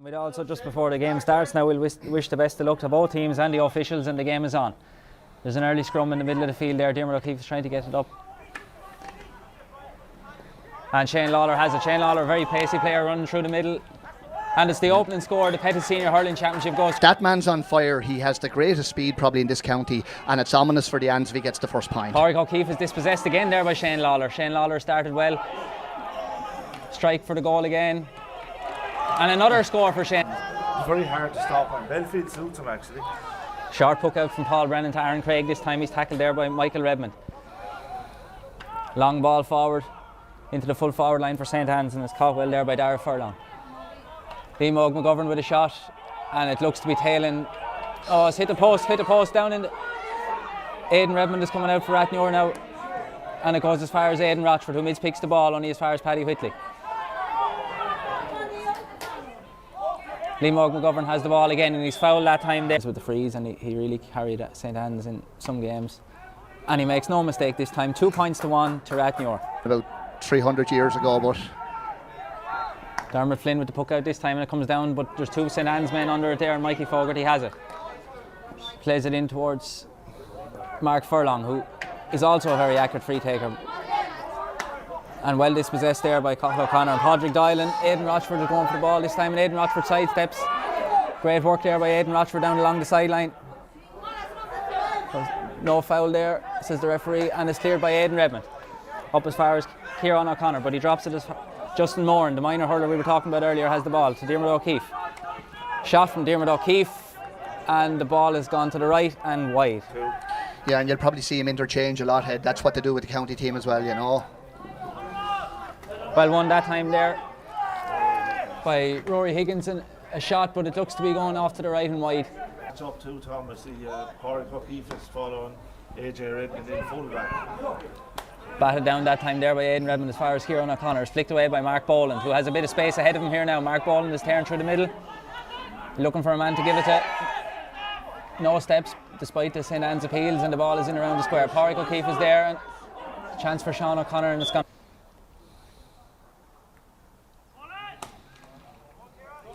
We'd also, just before the game starts now, we'll wish the best of luck to both teams and the officials, and the game is on. There's an early scrum in the middle of the field there. Diarmuid O'Keefe is trying to get it up. And Shane Lawler has it. Shane Lawler, a very pacey player, running through the middle. And it's the opening score. The Pettit Senior Hurling Championship goes. That man's on fire. He has the greatest speed probably in this county, and it's ominous for the Annes if he gets the first point. Pádraig O'Keefe is dispossessed again there by Shane Lawler. Shane Lawler started well. Strike for the goal again. And another score for Shane. It's very hard to stop him. Belfield suits him actually. Short puck out from Paul Brennan to Aaron Craig. This time he's tackled there by Michael Redmond. Long ball forward into the full forward line for St.Annes, and it's caught well there by Dara Furlong. Liam McGovern with a shot, and it looks to be tailing. Oh, it's hit the post down in the... Aidan Redmond is coming out for Rathnure now, and it goes as far as Aidan Rochford, who mispicks the ball only as far as Paddy Whitley. Liam McGovern has the ball again, and he's fouled that time there with the freeze, and he really carried St.Annes in some games, and he makes no mistake this time. 2 points to 1 to Rathnure. About 300 years ago, but Dermot Flynn with the puck out this time, and it comes down, but there's 2 St.Annes men under it there, and Mikey Fogarty has it. Plays it in towards Mark Furlong, who is also a very accurate free taker. And well dispossessed there by Cathal O'Connor. And Padraig Doyle and Aidan Rochford are going for the ball this time, and Aidan Rochford sidesteps. Great work there by Aidan Rochford down along the sideline. No foul there, says the referee, and it's cleared by Aidan Redmond. Up as far as Kieran O'Connor, but he drops it as far. Justin Moran, the minor hurler we were talking about earlier, has the ball to Diarmuid O'Keefe. Shot from Diarmuid O'Keefe, and the ball has gone to the right and wide. yeah, and you'll probably see him interchange a lot, Head. That's what they do with the county team as well, you know. Well won that time there by Rory Higgins, and a shot, but it looks to be going off to the right and wide. It's up to Thomas. Pádraig O'Keefe is following AJ Redmond in full back. Batted down that time there by Aidan Redmond as far as Kieran O'Connor. It's flicked away by Mark Boland, who has a bit of space ahead of him here now. Mark Boland is tearing through the middle, looking for a man to give it to. No steps despite the St. Anne's appeals, and the ball is in around the square. Pádraig O'Keefe is there, and a chance for Sean O'Connor, and it's gone.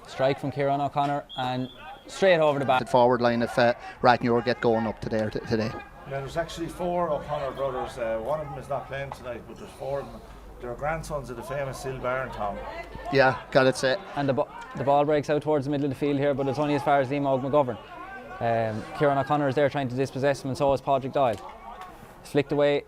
Strike from Kieran O'Connor, and straight over the back. Forward line if Rathnure get going up to there today. Yeah, there's actually 4 O'Connor brothers. One of them is not playing tonight, but there's 4 of them. They're grandsons of the famous Sil Barron Tom. Yeah, got it set. And the ball breaks out towards the middle of the field here, but it's only as far as Liam McGovern. Kieran O'Connor is there trying to dispossess him, and so is Padraig Doyle. It's flicked away,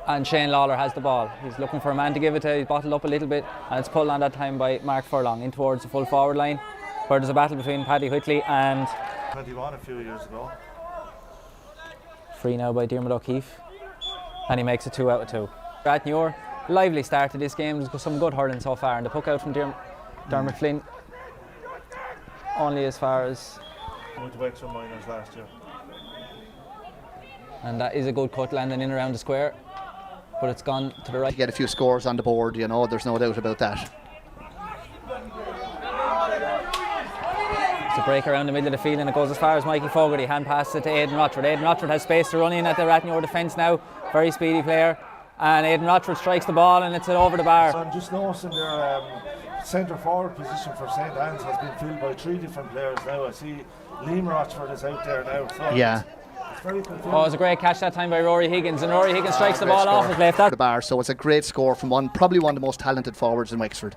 and Shane Lawler has the ball. He's looking for a man to give it to. He's bottled up a little bit, and it's pulled on that time by Mark Furlong in towards the full forward line, where there's a battle between Paddy Whitley and 21 a few years ago. Free now by Diarmuid O'Keefe, and he makes it 2 out of 2. Rathnure, lively start to this game. There's some good hurling so far, and the puck out from Dermot Flynn only as far as. Went to Wexford Miners last year. And that is a good cut, landing in around the square, but it's gone to the right. To get a few scores on the board, you know, there's no doubt about that. It's a break around the middle of the field, and it goes as far as Mikey Fogarty. Hand passes it to Aidan Rochford. Aidan Rochford has space to run in at the Rathnure defence now. Very speedy player. And Aidan Rochford strikes the ball, and it's over the bar. So I'm just noticing their centre forward position for St. Anne's has been filled by 3 different players now. I see Liam Rochford is out there now. So yeah. It's very confusing. Oh, it was a great catch that time by Rory Higgins, and Rory Higgins strikes the ball off his left. The bar, so it's a great score from probably one of the most talented forwards in Wexford.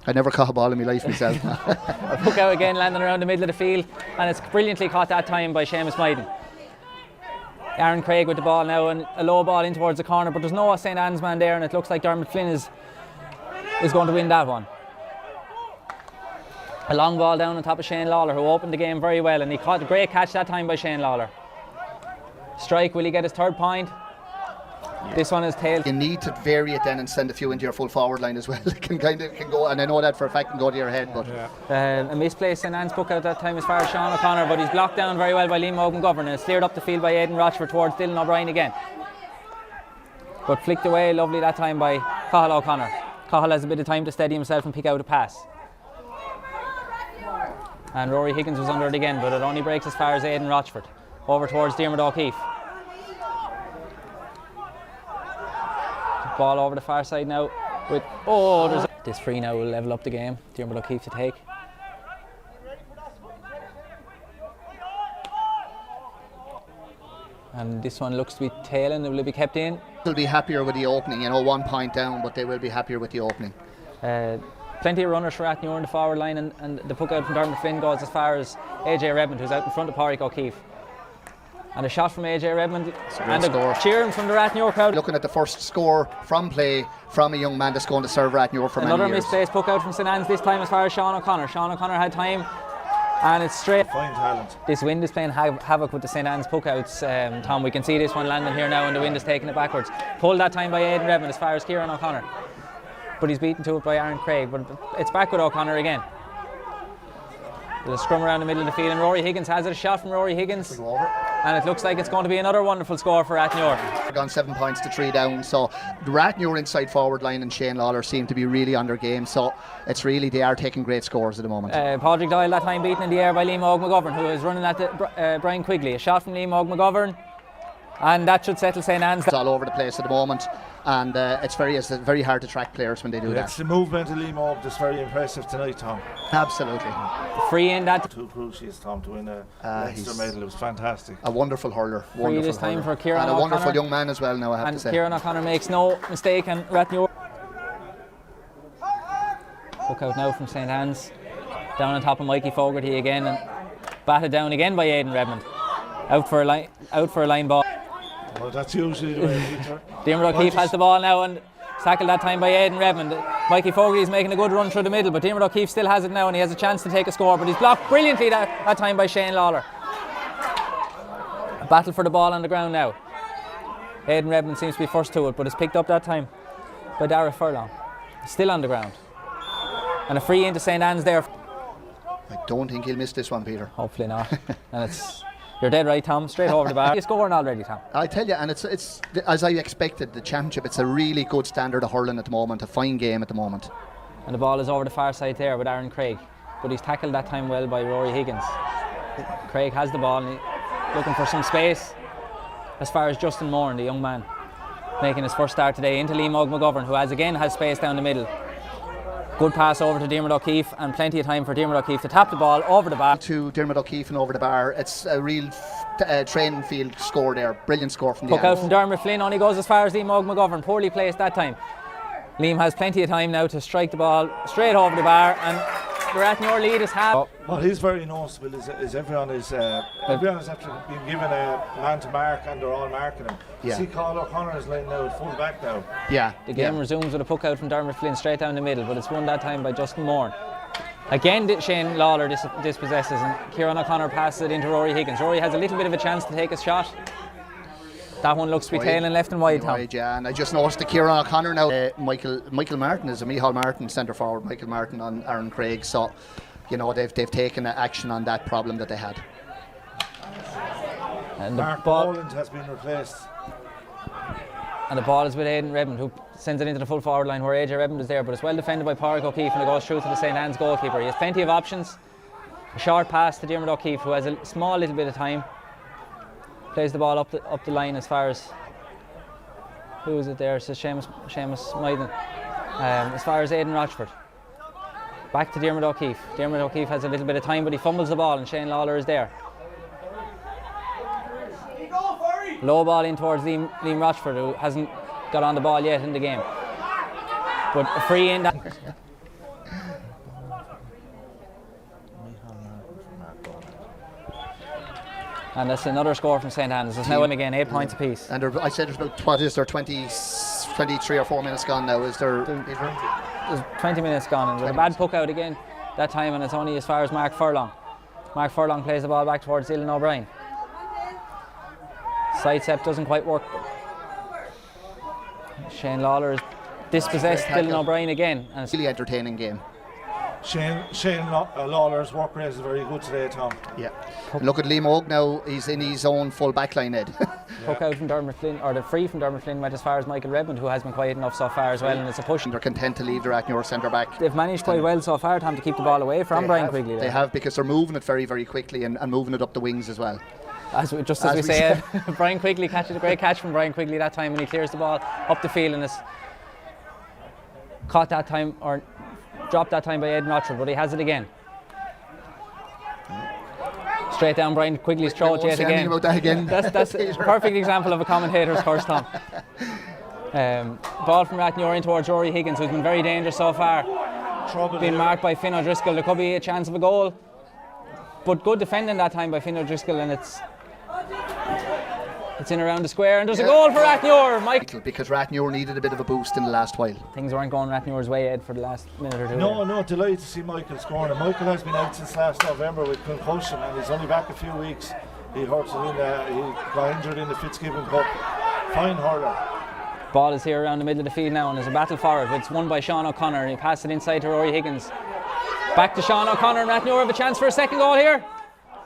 I never caught a ball in my life myself. A puck out again, landing around the middle of the field, and it's brilliantly caught that time by Seamus Myden. Aaron Craig with the ball now, and a low ball in towards the corner, but there's no St. Anne's man there, and it looks like Dermot Flynn is going to win that one. A long ball down on top of Shane Lawler, who opened the game very well, and he caught a great catch that time by Shane Lawler. Strike, will he get his 3rd point? This one is tailed. You need to vary it then and send a few into your full forward line as well. It can go, and I know that for a fact, can go to your head. But a misplaced St. Anne's puck out that time as far as Sean O'Connor, but he's blocked down very well by Liam McGovern, and it's cleared up the field by Aidan Rochford towards Dylan O'Brien again. But flicked away lovely that time by Cathal O'Connor. Cathal has a bit of time to steady himself and pick out a pass. And Rory Higgins was under it again, but it only breaks as far as Aidan Rochford. Over towards Diarmuid O'Keefe. Ball over the far side now with, there's This free now will level up the game. Diarmuid O'Keefe to take. And this one looks to be tailing. Will it be kept in? They'll be happier with the opening, 1 point down, but they will be happier with the opening. Plenty of runners for Rathnure in the forward line, and the puck out from Dermot Flynn goes as far as AJ Redmond, who's out in front of Pádraig O'Keefe. And a shot from AJ Redmond, and a cheering from the Rathnure crowd. Looking at the first score from play from a young man that's going to serve Rathnure for many years. Another misplaced puck out from St.Annes, this time as far as Sean O'Connor. Sean O'Connor had time, and it's straight. Fine talent. This wind is playing havoc with the St.Annes puck outs, Tom. We can see this one landing here now, and the wind is taking it backwards. Pulled that time by Aidan Redmond as far as Kieran O'Connor. But he's beaten to it by Aaron Craig. But it's back with O'Connor again. There's a scrum around the middle of the field, and Rory Higgins has it. A shot from Rory Higgins. And it looks like it's going to be another wonderful score for Rathnure. Gone 7 points to 3 down, so the Rathnure inside forward line and Shane Lawler seem to be really on their game, so it's really, they are taking great scores at the moment. Pádraig Doyle that time beaten in the air by Liam Og McGovern, who is running at Brian Quigley. A shot from Liam Og McGovern, and that should settle St.Annes. It's all over the place at the moment, and it's very hard to track players when they do that. It's the movement of Liam Og that's very impressive tonight, Tom. Absolutely. Free in that. Too crucial, Tom, to win a Leinster medal. It was fantastic. A wonderful hurler. Free this time for Kieran and O'Connor. A wonderful young man as well now, I have to say. And Kieran O'Connor makes no mistake, and Rathnure. Look out now from St.Annes. Down on top of Mikey Fogarty again, and batted down again by Aidan Redmond. Out for a line ball. Well, that's usually the way Peter. Diarmuid O'Keefe has the ball now, and tackled that time by Aidan Redmond. Mikey Fogarty is making a good run through the middle, but Diarmuid O'Keefe still has it now, and he has a chance to take a score, but he's blocked brilliantly that time by Shane Lawler. A battle for the ball on the ground now. Aidan Redmond seems to be first to it, but it's picked up that time by Dara Furlong. Still on the ground. And a free into St.Annes there. I don't think he'll miss this one, Peter. Hopefully not. And you're dead right, Tom. Straight over the bar. He's scoring already, Tom. I tell you, and it's as I expected, the championship, it's a really good standard of hurling at the moment, a fine game at the moment. And the ball is over the far side there with Aaron Craig, but he's tackled that time well by Rory Higgins. Craig has the ball, and he's looking for some space as far as Justin Moran, the young man, making his first start today into Liam Og McGovern, who has space down the middle. Good pass over to Diarmuid O'Keefe, and plenty of time for Diarmuid O'Keefe to tap the ball over the bar. To Diarmuid O'Keefe and over the bar. It's a real training field score there. Brilliant score from the Puck out from Dermot Flynn, only goes as far as Liam Og McGovern. Poorly placed that time. Liam has plenty of time now to strike the ball straight over the bar, and the Rathnure lead is half. What is very noticeable is everyone has actually been given a man to mark, and they're all marking him. Yeah. See, Carl O'Connor is laying now at full back now. Yeah. The game resumes with a puck out from Dermot Flynn straight down the middle, but it's won that time by Justin Moran. Again, Shane Lawler dispossesses, and Kieran O'Connor passes it into Rory Higgins. Rory has a little bit of a chance to take a shot. That one looks to be tailing left and wide, Tom. Yeah, and I just noticed the Kieran O'Connor now. Michael Martin is a Micheál Martin centre forward. Michael Martin on Aaron Craig. So, they've taken action on that problem that they had. And Mark Boland has been replaced. And the ball is with Aidan Redmond, who sends it into the full forward line where AJ Redmond is there, but it's well defended by Pádraig O'Keefe, and it goes through to the St.Annes goalkeeper. He has plenty of options. A short pass to Diarmuid O'Keefe, who has a small little bit of time. Plays the ball up the line as far as, who is it there? It says Seamus Myden. As far as Aidan Rochford. Back to Diarmuid O'Keefe. Diarmuid O'Keefe has a little bit of time, but he fumbles the ball, and Shane Lawler is there. Low ball in towards Liam Rochford, who hasn't got on the ball yet in the game. But a free in that. And that's another score from St.Annes. It's now in again, 8 points apiece. And I said there's about, what is there, 23 or 4 minutes gone now? Is there? There's 20 minutes gone, and with a bad puck out again that time, and it's only as far as Mark Furlong. Mark Furlong plays the ball back towards Dylan O'Brien. Sidestep doesn't quite work. Shane Lawler has dispossessed Dylan O'Brien again. And it's a really entertaining game. Shane Lawler's work rate is very good today, Tom. Yeah. Look at Liam Og now, he's in his own full backline, Ed. Puck out from Dermot Flynn, or the free from Dermot Flynn went as far as Michael Redmond, who has been quiet enough so far as well, and it's a push. They're content to leave the Rathnure centre back. They've managed quite well so far, Tom, to keep the ball away from Brian Quigley. They have, because they're moving it very, very quickly and moving it up the wings as well. As we say, Brian Quigley catches a great catch from Brian Quigley that time, and he clears the ball up the field, and it's caught that time, or dropped that time by Aidan Rochford, but he has it again. Straight down Brian Quigley's throat yet again. About that again. That's a perfect example of a commentator's curse, Tom. Ball from Rathnure in towards Rory Higgins, who's been very dangerous so far. Being marked by Finn O'Driscoll. There could be a chance of a goal, but good defending that time by Finn O'Driscoll, and it's in around the square, and there's a goal for Rathnure. Michael, because Rathnure needed a bit of a boost in the last while. Things weren't going Rathnure's way, Ed, for the last minute or two. No, delighted to see Michael scoring. And Michael has been out since last November with concussion, and he's only back a few weeks. He hurt he got injured in the Fitzgibbon Cup. Fine hurler. Ball is here around the middle of the field now, and there's a battle for it. It's won by Sean O'Connor, and he passed it inside to Rory Higgins. Back to Sean O'Connor, and Rathnure have a chance for a second goal here.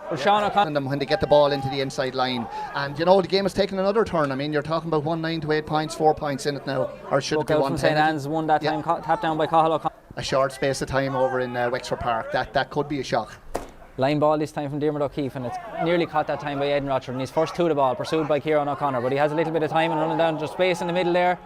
For Sean O'Connor. When they get the ball into the inside line, and you know the game has taken another turn. I mean, you're talking about 1-9 to 8 points, 4 points in it now, or should it be 1-10? St.Annes won that time, tapped down by Cathal O'Connor. A short space of time over in Wexford Park. That could be a shock. Line ball this time from Diarmuid O'Keefe, and it's nearly caught that time by Aidan Rochford, and he's first to the ball, pursued by Kieran O'Connor, but he has a little bit of time and running down just space in the middle there.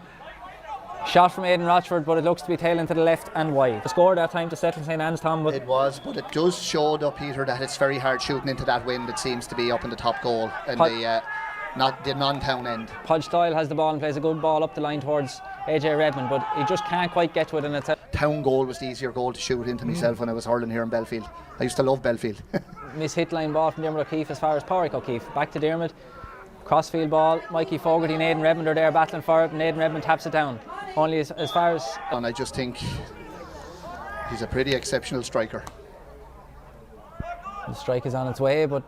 Shot from Aidan Rochford, but it looks to be tailing to the left and wide. The score that time to settle St.Annes, Tom. It was, but it does show though, Peter, that it's very hard shooting into that wind. It seems to be up in the top goal and the non-town end. Podge Doyle has the ball and plays a good ball up the line towards AJ Redmond, but he just can't quite get to it, and it's town goal was the easier goal to shoot into myself when I was hurling here in Belfield. I used to love Belfield. Miss-hit line ball from Diarmuid O'Keefe as far as Pádraig O'Keefe. Back to Diarmuid. Crossfield ball. Mikey Fogarty and Aidan Redmond are there battling for it, and Aidan Redmond taps it down. Only as far as... And I just think he's a pretty exceptional striker. The strike is on its way, but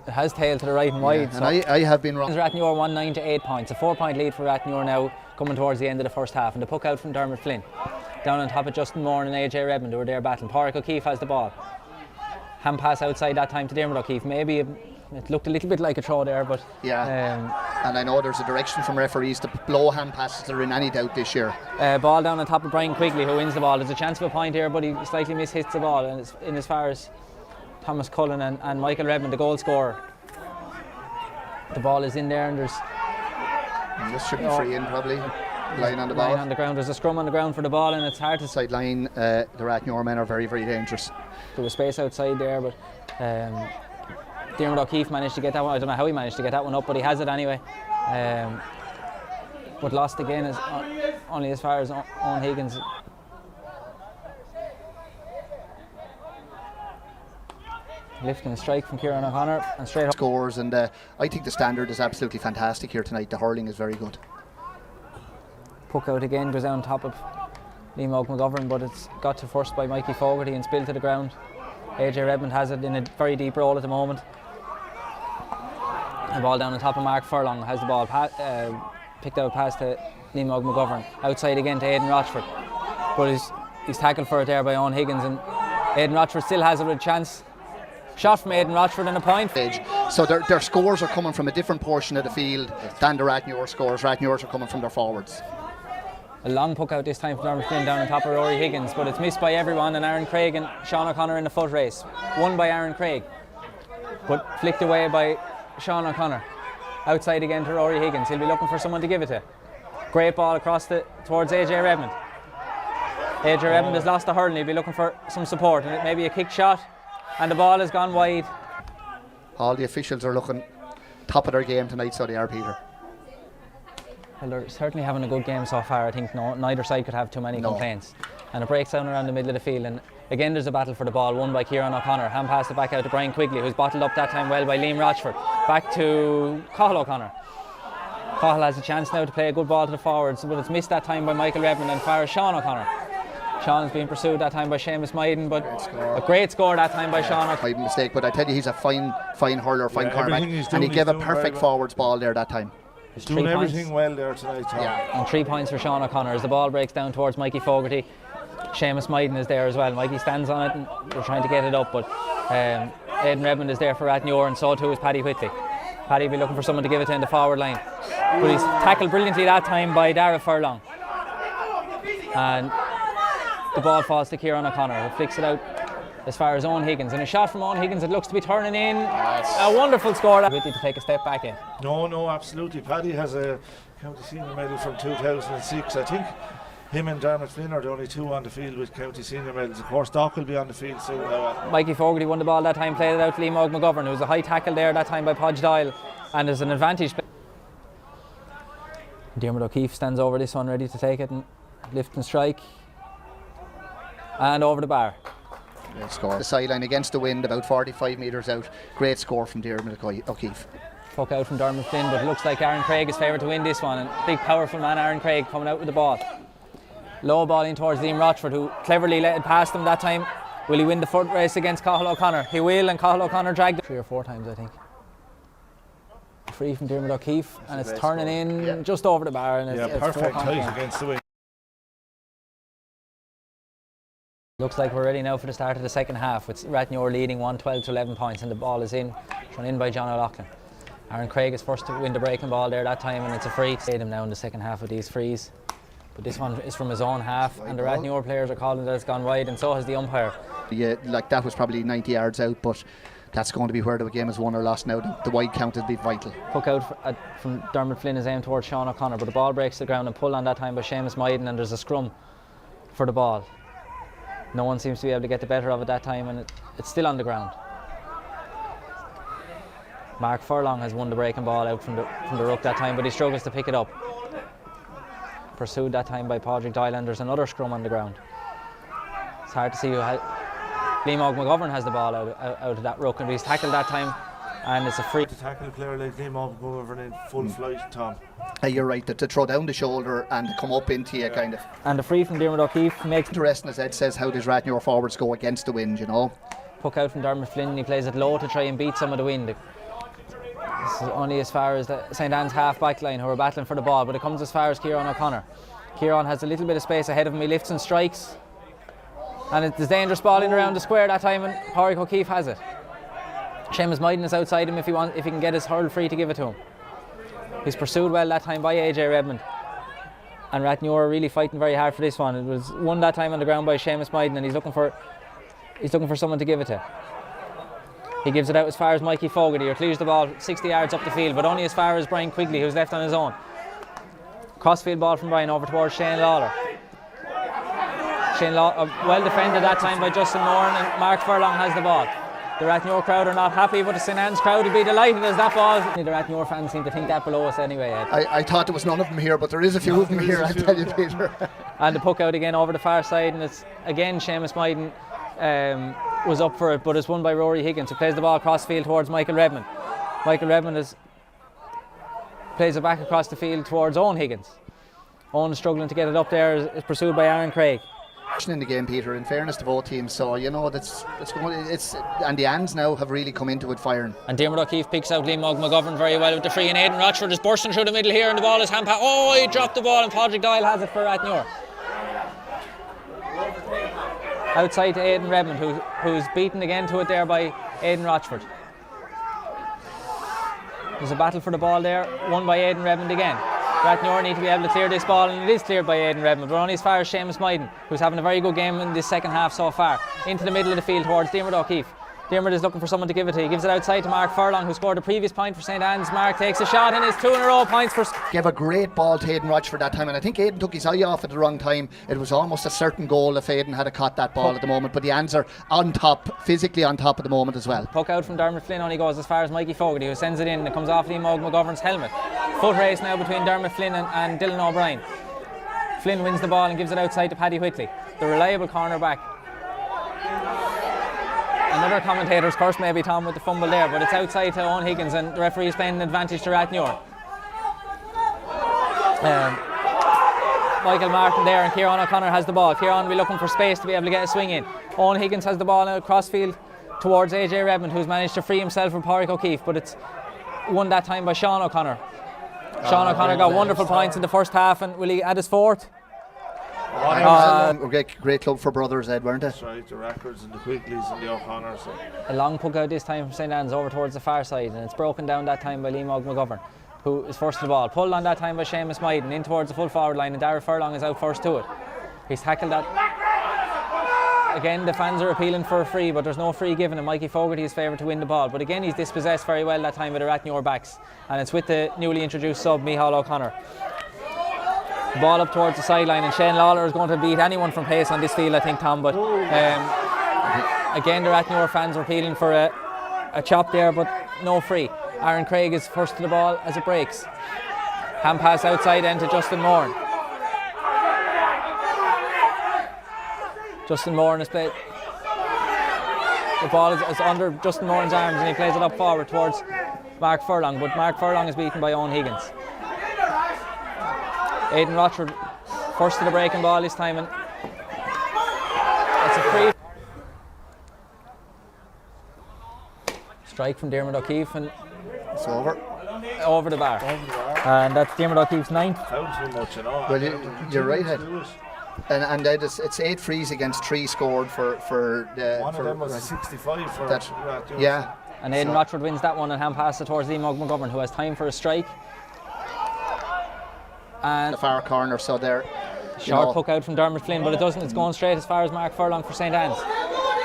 it has tailed to the right and wide. And I have been wrong. Rathnure 1-9 to 8 points. A 4-point lead for Rathnure now, coming towards the end of the first half. And the puck out from Dermot Flynn. Down on top of Justin Moore and AJ Redmond, who are there battling. Pádraig O'Keefe has the ball. Hand pass outside that time to Diarmuid O'Keefe. Maybe it looked a little bit like a throw there, but... Yeah, and I know there's a direction from referees to blow hand passes that are in any doubt this year. Ball down on top of Brian Quigley, who wins the ball. There's a chance of a point here, but he slightly mishits the ball, and it's in as far as Thomas Cullen and Michael Redmond, the goal scorer. The ball is in there, and there's... And this should be free in, probably. Lying on the ball. Lying on the ground. There's a scrum on the ground for the ball, and it's hard to... Sideline, the Rathnure men are very, very dangerous. There was space outside there, but Diarmuid O'Keefe managed to get that one. I don't know how he managed to get that one up, but he has it anyway. But lost again is only as far as Owen Higgins. Lifting a strike from Kieran O'Connor and straight up. Scores, and I think the standard is absolutely fantastic here tonight. The hurling is very good. Puck out again, goes down top of Liam McGovern, but it's got to first by Mikey Fogarty and spilled to the ground. AJ Redmond has it in a very deep role at the moment. The ball down on top of Mark Furlong, has the ball picked out past to Liam McGovern. Outside again to Aidan Rochford, but he's tackled for it there by Owen Higgins, and Aidan Rochford still has it with a chance. Shot from Aidan Rochford and a point. So their scores are coming from a different portion of the field than the Rathnure scores. Rathnure are coming from their forwards. A long puck out this time from Dermot Flynn down on top of Rory Higgins, but it's missed by everyone, and Aaron Craig and Sean O'Connor in the foot race. Won by Aaron Craig, but flicked away by Sean O'Connor. Outside again to Rory Higgins. He'll be looking for someone to give it to. Great ball across towards AJ Redmond. AJ Redmond has lost the hurl, and he'll be looking for some support, and it may be a kick shot, and the ball has gone wide. All the officials are looking top of their game tonight, so they are, Peter. Well, they're certainly having a good game so far. I think neither side could have too many complaints. And it breaks down around the middle of the field, and again there's a battle for the ball, won by Kieran O'Connor. Hand pass it back out to Brian Quigley, who's bottled up that time well by Liam Rochford. Back to Cathal O'Connor. Cathal has a chance now to play a good ball to the forwards, but it's missed that time by Michael Redmond and fires Sean O'Connor. Sean's being pursued that time by Seamus Maiden, but a great score that time by Sean O'Connor. My mistake, but I tell you, he's a fine hurler, fine cornerback, and he gave a perfect forwards ball there that time. He's doing everything well there tonight, Tom. Yeah, and 3 points for Sean O'Connor as the ball breaks down towards Mikey Fogarty. Seamus Maiden is there as well. Mikey stands on it and they're trying to get it up, but Aidan Redmond is there for Rathnure, and so too is Paddy Whitley. Paddy will be looking for someone to give it to in the forward line, but he's tackled brilliantly that time by Dara Furlong, and the ball falls to Kieran O'Connor, who flicks it out as far as Owen Higgins, and a shot from Owen Higgins. It looks to be turning in. A wonderful score. Whitley to take a step back in. No, absolutely. Paddy has a county senior medal from 2006. I think him and Dermot Flynn are the only two on the field with county senior medals. Of course, Doc will be on the field soon now. Mikey Fogarty won the ball that time, played it out to Liam McGovern. There was a high tackle there that time by Podge Doyle, and there's an advantage. Diarmuid O'Keefe stands over this one, ready to take it and lift and strike. And over the bar. Great score. The sideline against the wind, about 45 metres out. Great score from Diarmuid O'Keefe. Puck out from Dermot Flynn, but it looks like Aaron Craig is favoured to win this one. And big, powerful man Aaron Craig coming out with the ball. Low ball in towards Liam Rochford, who cleverly let it past him that time. Will he win the foot race against Cathal O'Connor? He will, and Cathal O'Connor dragged it 3 or 4 times, I think. Free from Diarmuid O'Keefe, and it's turning in just over the bar. And it's perfect height against the wind. Looks like we're ready now for the start of the second half, with Rathnure leading 1-12 to 11 points, and the ball is in, thrown in by John O'Loughlin. Aaron Craig is first to win the breaking ball there that time, and it's a free. Stayed him now in the second half of these frees, but this one is from his own half, and the Rathnure players are calling that it's gone wide, and so has the umpire. Yeah, like that was probably 90 yards out, but that's going to be where the game is won or lost now. The wide count will be vital. Puck out from Dermot Flynn is aimed towards Sean O'Connor, but the ball breaks the ground and pulled on that time by Seamus Myden, and there's a scrum for the ball. No one seems to be able to get the better of it that time, and it's still on the ground. Mark Furlong has won the breaking ball out from the ruck that time, but he struggles to pick it up. Pursued that time by Padraig Doyle, and there's another scrum on the ground. It's hard to see who has. Liam McGovern has the ball out of that ruck, and he's tackled that time, and it's a free. To tackle a player like Liam McGovern in full flight, Tom. You're right, to throw down the shoulder and come up into you, kind of. And the free from Diarmuid O'Keefe makes. Interesting, as Ed says, how these Rathnure forwards go against the wind, you know. Puck out from Dermot Flynn, he plays it low to try and beat some of the wind. This is only as far as the St.Annes half back line, who are battling for the ball, but it comes as far as Kieran O'Connor. Kieran has a little bit of space ahead of him, he lifts and strikes. And it's a dangerous ball in around the square that time, and Padraig O'Keefe has it. Seamus Myden is outside him if he can get his hurl free to give it to him. He's pursued well that time by AJ Redmond. And Rathnure are really fighting very hard for this one. It was won that time on the ground by Seamus Myden, and he's looking for someone to give it to. He gives it out as far as Mikey Fogarty, who clears the ball 60 yards up the field, but only as far as Brian Quigley, who's left on his own. Crossfield ball from Brian over towards Shane Lawler. Shane Lawler, well defended that time by Justin Moran, and Mark Furlong has the ball. The Rathnure crowd are not happy, but the St.Annes crowd would be delighted as that ball. The Rathnure fans seem to think that below us anyway, Ed. I thought there was none of them here, but there is a few of them here, I tell you, Peter. And the puck out again over the far side, and it's again Seamus Myden was up for it, but it's won by Rory Higgins, who plays the ball cross field towards Michael Redmond. Michael Redmond plays it back across the field towards Owen Higgins. Owen is struggling to get it up there, is pursued by Aaron Craig. In the game, Peter, in fairness to both teams, so you know and the Anns now have really come into it firing. And Diarmuid O'Keefe picks out Liam McGovern very well with the free, and Aidan Rochford is bursting through the middle here, and the ball is hand pass. Oh, he dropped the ball, and Padraig Doyle has it for Rathnure. Outside to Aidan Redmond, who's beaten again to it there by Aidan Rochford. There's a battle for the ball there, won by Aidan Redmond again. Rathnure need to be able to clear this ball, and it is cleared by Aidan Redmond, but only as far as Seamus Myden, who's having a very good game in this second half so far. Into the middle of the field towards Diarmuid O'Keefe. Diarmuid is looking for someone to give it to. He gives it outside to Mark Furlong, who scored the previous point for St.Annes. Mark takes a shot, and it's 2 in a row points for. Gave a great ball to Aidan Rochford that time, and I think Aidan took his eye off at the wrong time. It was almost a certain goal if Aidan had caught that ball at the moment, but the Anns are on top, physically on top at the moment as well. Puck out from Dermot Flynn only goes as far as Mikey Fogarty, who sends it in, and it comes off Liam McGovern's helmet. Foot race now between Dermot Flynn and Dylan O'Brien. Flynn wins the ball and gives it outside to Paddy Whitley, the reliable cornerback. Another commentator's curse maybe, Tom, with the fumble there, but it's outside to Owen Higgins, and the referee is playing an advantage to Rathnure. Michael Martin there, and Kieran O'Connor has the ball. Kieran will be looking for space to be able to get a swing in. Owen Higgins has the ball now across field towards AJ Redmond, who's managed to free himself from Padraig O'Keefe, but it's won that time by Sean O'Connor. Sean O'Connor got wonderful points in the first half, and will he add his fourth? Great club for brothers, Ed, weren't they? That's right, the Rackards and the Quigleys and the O'Connors. A long puck out this time from St.Annes over towards the far side, and it's broken down that time by Liam McGovern, who is first to the ball. Pulled on that time by Seamus Myden in towards the full forward line, and Darragh Furlong is out first to it. He's tackled that. Again, the fans are appealing for a free, but there's no free given, and Mikey Fogarty is favoured to win the ball. But again, he's dispossessed very well that time by the Rathnure backs, and it's with the newly introduced sub, Micheál O'Connor. The ball up towards the sideline, and Shane Lawler is going to beat anyone from pace on this field, I think, Tom. But again, the Rathnure fans were appealing for a chop there, but no free. Aaron Craig is first to the ball as it breaks. Hand pass outside end to Justin Moran. Justin Moran has played. The ball is under Justin Moran's arms, and he plays it up forward towards Mark Furlong, but Mark Furlong is beaten by Owen Higgins. Aidan Rochford first to the breaking ball this time, and it's a free. Strike from Diarmuid O'Keefe, and It's over. Over the bar. And that's Diarmuid O'Keefe's ninth. Found too much, you know. Well, you're right, Ed. And it's 8 frees against 3 scored for the. One of them was 65 for that. Yeah. And Aidan Rochford wins that one and hand passes towards Liam McGovern, who has time for a strike. And The far corner, so there. short puck out from Dermot Flynn, but it doesn't. It's going straight as far as Mark Furlong for St.Annes.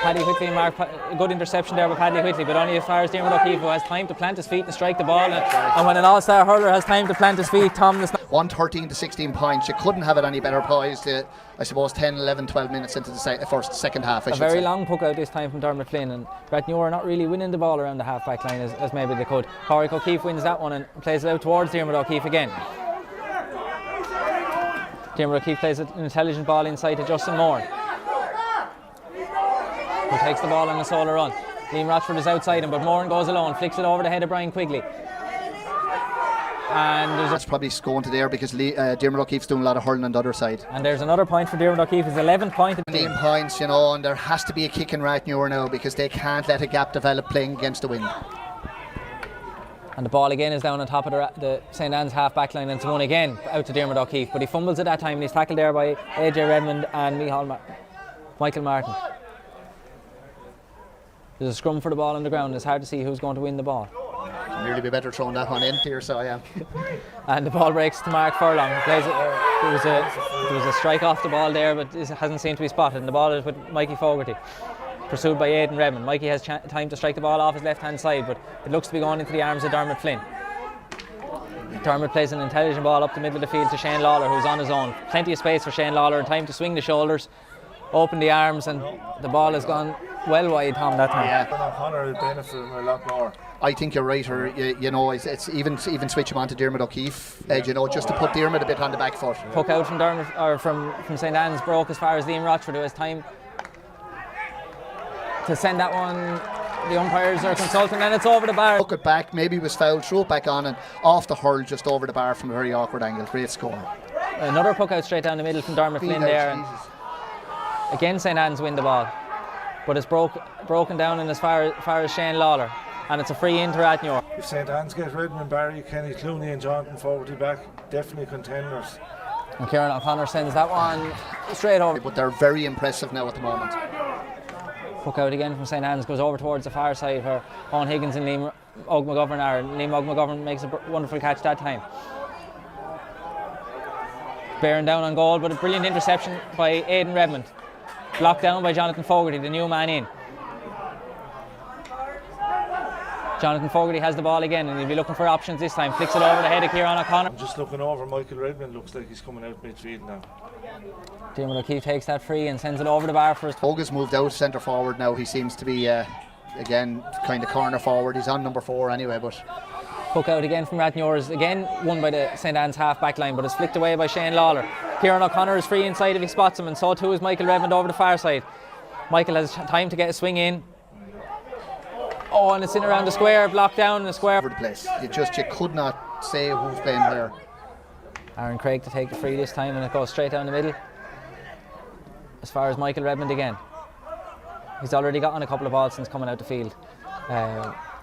Paddy Whitley and Mark, a good interception there by Paddy Whitley, but only as far as Diarmuid O'Keefe, who has time to plant his feet and strike the ball. And when an all-star hurler has time to plant his feet, Tom, 113 to 16 points. You couldn't have it any better poised. I suppose 10, 11, 12 minutes into the second half. A very long puck out this time from Dermot Flynn, and Rathnure are not really winning the ball around the half-back line as maybe they could. Pádraig O'Keefe wins that one and plays it out towards Diarmuid O'Keefe again. Diarmuid O'Keefe plays an intelligent ball inside to Justin Moore, who takes the ball on a solo run. Liam Rochford is outside him, but Moran goes alone, flicks it over the head of Brian Quigley. And That's probably going to there because Diarmuid O'Keefe's doing a lot of hurling on the other side. And there's another point for Diarmuid O'Keefe, his 11th point. 15 points, you know, and there has to be a kick in Rathnure now because they can't let a gap develop playing against the wind. And the ball again is down on top of the St.Annes half-back line, and it's one again out to Diarmuid O'Keefe, but he fumbles at that time and he's tackled there by AJ Redmond and Michael Martin. There's a scrum for the ball on the ground. It's hard to see who's going to win the ball. Nearly be better throwing that one in here, so I am. And the ball breaks to Mark Furlong. Plays it, there was a strike off the ball there, but it hasn't seemed to be spotted. And the ball is with Mikey Fogarty, pursued by Aidan Redmond. Mikey has time to strike the ball off his left-hand side, but it looks to be going into the arms of Dermot Flynn. Dermot plays an intelligent ball up the middle of the field to Shane Lawler, who's on his own. Plenty of space for Shane Lawler and time to swing the shoulders, open the arms, and the ball has gone well wide, Tom, that time. Yeah. O'Connor will benefit him a lot more. I think you're right, or you know, it's even switch him on to Diarmuid O'Keefe, you know, just to put Diarmuid a bit on the back foot. Puck out from Dermot, or from St.Annes, broke as far as Liam Rochford, who has time to send that one. The umpires are consulting, and it's over the bar. Hook it back, maybe it was fouled, throw it back on, and off the hurl just over the bar from a very awkward angle. Great score. Another puck out straight down the middle from Dermot Flynn there. And again, St.Annes win the ball, but it's broken down in as far as Shane Lawler, and it's a free in to Rathnure. If St.Annes get Redmond, Barry, Kenny Clooney and Jonathan Fogarty back, definitely contenders. And Kieran O'Connor sends that one straight over. But they're very impressive now at the moment. Puck out again from St.Annes, goes over towards the far side where Owen Higgins and Liam McGovern are. Liam McGovern makes a wonderful catch that time. Bearing down on goal, but a brilliant interception by Aidan Redmond. Blocked down by Jonathan Fogarty, the new man in. Jonathan Fogarty has the ball again, and he'll be looking for options this time. Flicks it over the head of Kieran O'Connor. I'm just looking over, Michael Redmond looks like he's coming out midfield now. Diarmuid O'Keefe takes that free and sends it over the bar for his. Hogan's moved out centre forward now. He seems to be, again, kind of corner forward. He's on number 4 anyway, but. Puck out again from Rathnure is again won by the St. Anne's half-back line, but it's flicked away by Shane Lawler. Kieran O'Connor is free inside if he spots him, and so too is Michael Redmond over the far side. Michael has time to get a swing in. Oh, and it's in around the square, blocked down in the square. Over the place. You could not say who's playing where. Aaron Craig to take the free this time, and it goes straight down the middle. As far as Michael Redmond again. He's already gotten a couple of balls since coming out the field.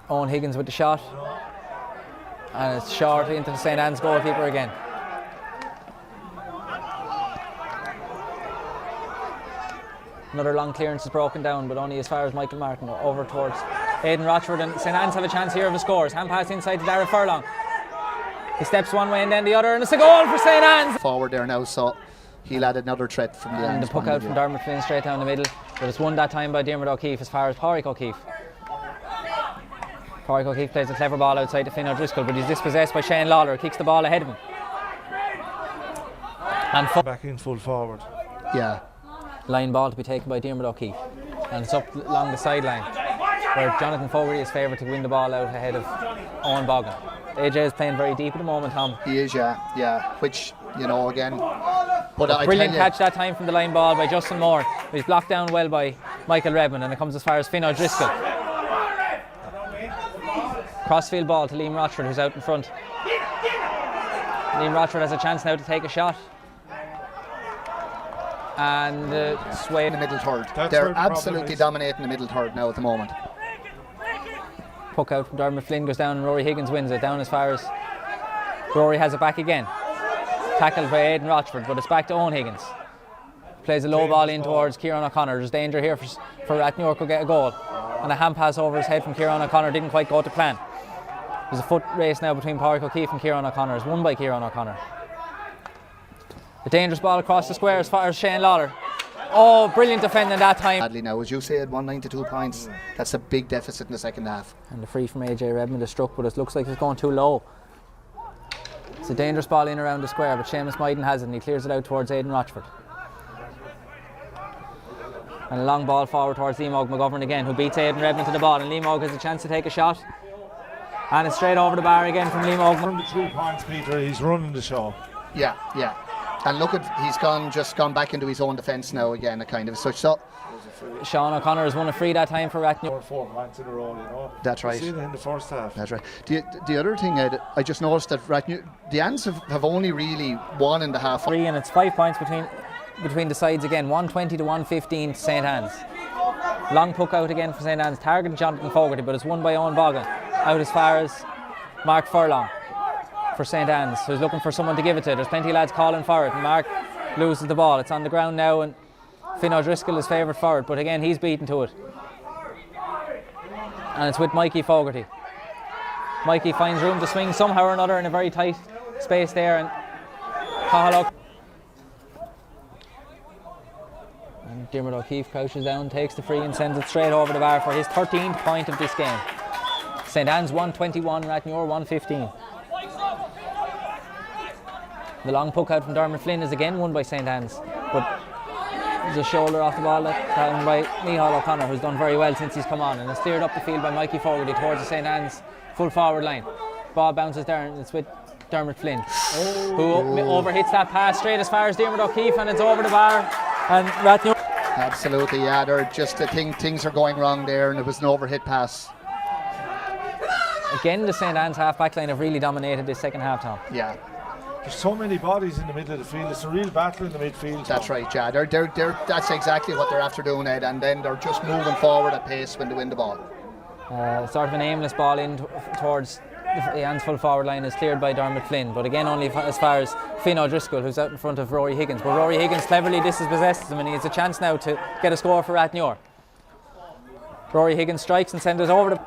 Owen Higgins with the shot. And it's short into the St. Anne's goalkeeper again. Another long clearance is broken down, but only as far as Michael Martin, over towards Aidan Rochford, and St. Anne's have a chance here of a score. Hand pass inside to Darragh Furlong. He steps one way and then the other, and it's a goal for St. Anne's. Forward there now, so he'll add another threat from the end. And the puck out from Dermot Flynn straight down the middle, but it's won that time by Diarmuid O'Keefe as far as Pádraig O'Keefe. Pádraig O'Keefe plays a clever ball outside to Finn O'Driscoll, but he's dispossessed by Shane Lawler, kicks the ball ahead of him. And back in full forward. Yeah. line ball to be taken by Diarmuid O'Keefe. And it's up along the sideline where Jonathan Fogarty is favoured to win the ball out ahead of Owen Boggin. AJ is playing very deep at the moment, Tom. He is, yeah. Which, you know, again. But I brilliant tell you, catch that time from the line ball by Justin Moore. He's blocked down well by Michael Redmond, and it comes as far as Finn O'Driscoll. Crossfield ball to Liam Rochford, who's out in front. Liam Rochford has a chance now to take a shot. And sway in the middle third. That's They're absolutely dominating the middle third now at the moment. Puck out from Dermot Flynn goes down and Rory Higgins wins it down as far as Rory has it back again. Tackled by Aidan Rochford, but it's back to Owen Higgins. Plays a low ball in towards Kieran O'Connor. There's danger here for Rathnure to get a goal. And a hand pass over his head from Kieran O'Connor didn't quite go to plan. There's a foot race now between Pádraig O'Keefe and Kieran O'Connor. It's won by Kieran O'Connor. A dangerous ball across the square as far as Shane Lawler. Oh, brilliant defending that time. Badly now, as you said, 192 points. That's a big deficit in the second half. And the free from AJ Redmond is struck, but it looks like it's going too low. It's a dangerous ball in around the square, but Seamus Myden has it and he clears it out towards Aidan Rochford. And a long ball forward towards Liam McGovern again, who beats Aidan Redmond to the ball, and Liam has a chance to take a shot. And it's straight over the bar again from Liam From the 3 points, Peter, he's running the show. Yeah. And look at, he's just gone back into his own defence now again, a kind of such. So Sean O'Connor has won a free that time for Rathnure. 4 points in a row, you know. That's right. Seen it in the first half. That's right. The other thing, Ed, I just noticed that Rathnure, the Annes have only really won in the half. Three, and it's 5 points between the sides again. 120 to 115 to St. Annes. Long puck out again for St. Annes, targeting Jonathan Fogarty, but it's won by Owen Boggin. Out as far as Mark Furlong for St. Annes, who's looking for someone to give it to. There's plenty of lads calling for it, and Mark loses the ball. It's on the ground now, and Finn O'Driscoll is favoured for it, but again he's beaten to it. And it's with Mikey Fogarty. Mikey finds room to swing somehow or another in a very tight space there, and Cahill and Diarmuid O'Keefe crouches down, takes the free and sends it straight over the bar for his 13th point of this game. St. Annes 121, Rathnure 115. The long puck out from Dermot Flynn is again won by St. Annes, but there's a shoulder off the ball down by Micheál O'Connor, who's done very well since he's come on, and it's cleared up the field by Mikey Fogarty towards the St. Annes full forward line. Ball bounces there and it's with Dermot Flynn, who overhits that pass straight as far as Diarmuid O'Keefe, and it's over the bar, and Rathnure. Absolutely, yeah, they're just things are going wrong there, and it was an overhit pass. Again, the St. Annes half-back line have really dominated this second half, Tom. Yeah. There's so many bodies in the middle of the field. It's a real battle in the midfield. That's right, yeah. They're that's exactly what they're after doing, Ed. And then they're just moving forward at pace when they win the ball. Sort of an aimless ball in towards the Annes full forward line is cleared by Dermot Flynn, but again only as far as Finn O'Driscoll, who's out in front of Rory Higgins. But Rory Higgins cleverly dispossesses him, and he has a chance now to get a score for Rathnure. Rory Higgins strikes and sends it over the.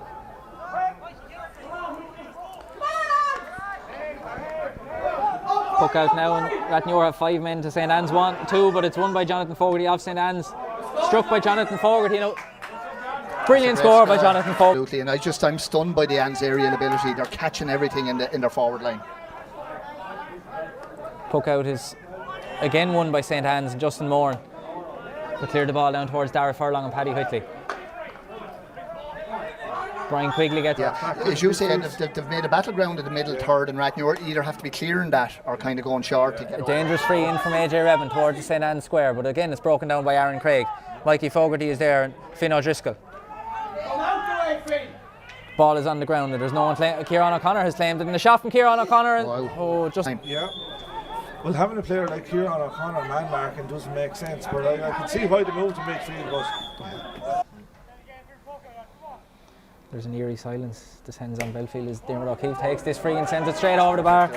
Puck out now, and Rathnure have 5 men to St. Annes 1-2, but it's won by Jonathan Fogarty of St. Annes. Struck by Jonathan Fogarty. Brilliant score by Jonathan Fogarty. Absolutely, and I'm stunned by the Annes aerial ability. They're catching everything in their forward line. Puck out is again won by St. Annes and Justin Moore. They cleared the ball down towards Dara Furlong and Paddy Whitley. Brian Quigley gets. Yeah, as you say, they've made a battleground in the middle third, and Rathnure either have to be clearing that or kind of going short to get a dangerous free in from AJ Redmond towards the St. Annes square, but again it's broken down by Aaron Craig. Mikey Fogarty is there and Finn O'Driscoll. Ball is on the ground and there's no one Kieran O'Connor has claimed it, and a shot from Kieran O'Connor, and yeah. Well, having a player like Kieran O'Connor man marking doesn't make sense, but I can see why they moved to midfield, but there's an eerie silence descends on Belfield as Diarmuid O'Keefe takes this free and sends it straight over the bar.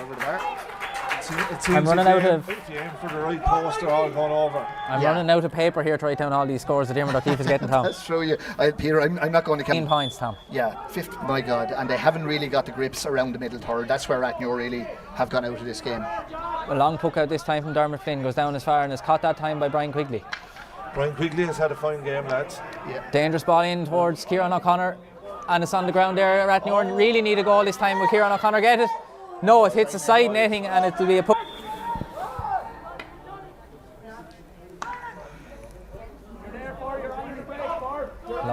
I'm running out of. If you aim for the right post, they're all going over. I'm running out of paper here to write down all these scores that Diarmuid O'Keefe is getting, Tom. That's true, Peter. I'm not going to 15 points, Tom. Yeah, 50. My God, and they haven't really got the grips around the middle third. That's where Rathnure really have gone out of this game. A long puck out this time from Dermot Flynn goes down as far and is caught that time by Brian Quigley. Brian Quigley has had a fine game, lads. Yeah. Dangerous ball in towards Kieran O'Connor. And it's on the ground there. Rathnure really need a goal this time. Will Kieran O'Connor get it? No, it hits the side netting and it will be a puck.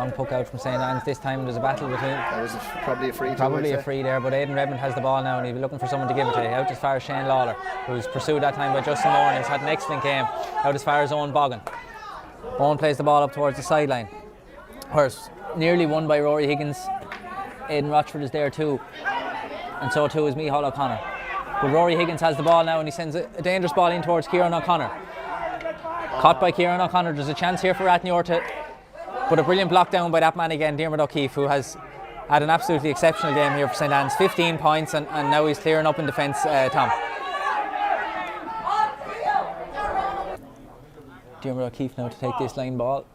Long puck out from St. Annes this time. There's a battle between. That was probably a free. Probably a free there, but Aidan Redmond has the ball now and he'll be looking for someone to give it to. Out as far as Shane Lawler, who's pursued that time by Justin Moore and has had an excellent game. Out as far as Owen Boggin. Owen plays the ball up towards the sideline. Where it's nearly won by Rory Higgins. Aidan Rochford is there too. And so too is Micheál O'Connor. But Rory Higgins has the ball now and he sends a dangerous ball in towards Kieran O'Connor. Caught by Kieran O'Connor. There's a chance here for Rathnure to put a brilliant block down by that man again, Diarmuid O'Keefe, who has had an absolutely exceptional game here for St. Annes. 15 points and now he's clearing up in defence, Tom. Diarmuid O'Keefe now to take this line ball.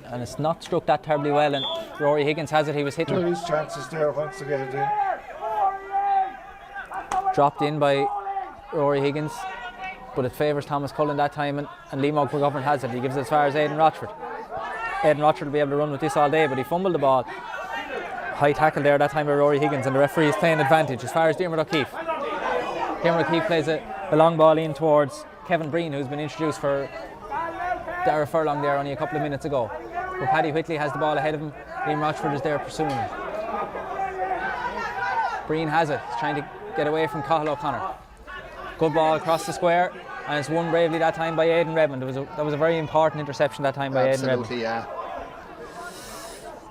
And it's not struck that terribly well and Rory Higgins has it. He was hit. There is chances there once to get it in. Dropped in by Rory Higgins, but it favours Thomas Cullen that time and Liam McGovern has it. He gives it as far as Aidan Rochford. Aidan Rochford will be able to run with this all day, but he fumbled the ball. High tackle there that time by Rory Higgins and the referee is playing advantage as far as Diarmuid O'Keefe. Diarmuid O'Keefe plays a long ball in towards Kevin Breen, who's been introduced for Dara Furlong there only a couple of minutes ago. But Paddy Whitley has the ball ahead of him. Liam Rochford is there pursuing him. Breen has it. He's trying to get away from Cathal O'Connor. Good ball across the square and it's won bravely that time by Aidan Redmond. That was a very important interception that time by Aidan Redmond. Absolutely, yeah.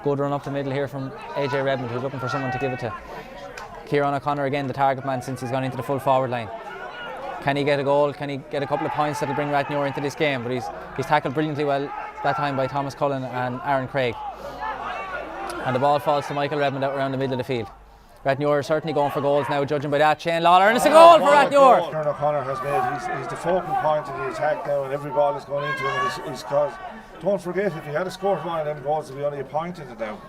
Good run up the middle here from AJ Redmond, who's looking for someone to give it to. Kieran O'Connor again, the target man since he's gone into the full forward line. Can he get a goal? Can he get a couple of points that'll bring Rathnure into this game? But he's tackled brilliantly well that time by Thomas Cullen and Aaron Craig. And the ball falls to Michael Redmond out around the middle of the field. Rathnure are certainly going for goals now, judging by that. Shane Lawler, and it's a goal for Rathnure. Kieran O'Connor has made, he's the focal point of the attack now, and every ball is going into him. And he's caused. Don't forget, if he had a score for one of them goals, there'd be only a point in it now.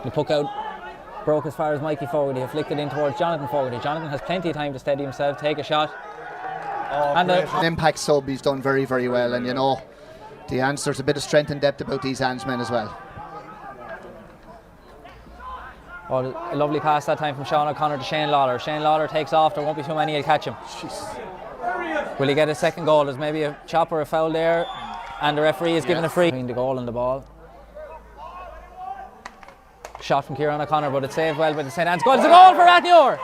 The puck out broke as far as Mikey Fogarty. He flicked it in towards Jonathan Fogarty. Jonathan has plenty of time to steady himself, take a shot. And an impact sub, he's done very, very well. And you know, there's a bit of strength and depth about these Annes men as well. Oh, a lovely pass that time from Sean O'Connor to Shane Lawler. Shane Lawler takes off, there won't be too many, he'll catch him. Jeez. Will he get a second goal? There's maybe a chop or a foul there, and the referee is given a free. Between the goal and the ball. Shot from Kieran O'Connor, but it's saved well by the St. Annes goal. It's a goal for Rathnure!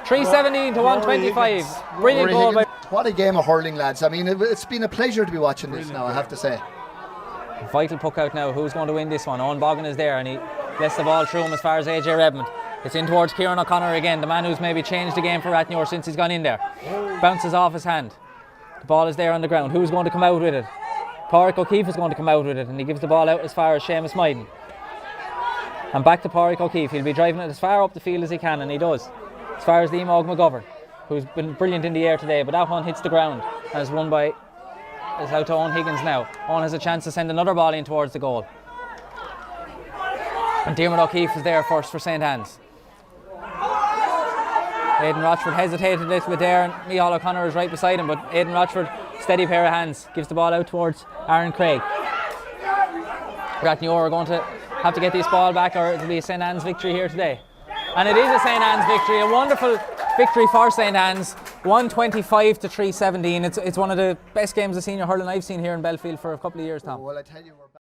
3:17 to 1:25. Brilliant goal by. What a game of hurling, lads. I mean, it's been a pleasure to be watching this now, I have to say. Vital puck out now. Who's going to win this one? Owen Boggin is there and he lets the ball through him as far as AJ Redmond. It's in towards Kieran O'Connor again, the man who's maybe changed the game for Rathnure since he's gone in there. Bounces off his hand. The ball is there on the ground. Who's going to come out with it? Pádraig O'Keefe is going to come out with it and he gives the ball out as far as Seamus Myden. And back to Pádraig O'Keefe. He'll be driving it as far up the field as he can, and he does. As far as Liam McGovern, who's been brilliant in the air today, but that one hits the ground and is won by. It's out to Owen Higgins now. Owen has a chance to send another ball in towards the goal. And Diarmuid O'Keefe is there first for St. Annes. Aidan Rochford hesitated a little bit there and Micheál O'Connor is right beside him, but Aidan Rochford, steady pair of hands, gives the ball out towards Aaron Craig. Rathnure are going to have to get this ball back or it'll be a St. Annes victory here today. And it is a St. Annes victory, a wonderful victory for St. Annes, 125 to 317. It's one of the best games of senior hurling I've seen here in Belfield for a couple of years, Tom. Well, I tell you,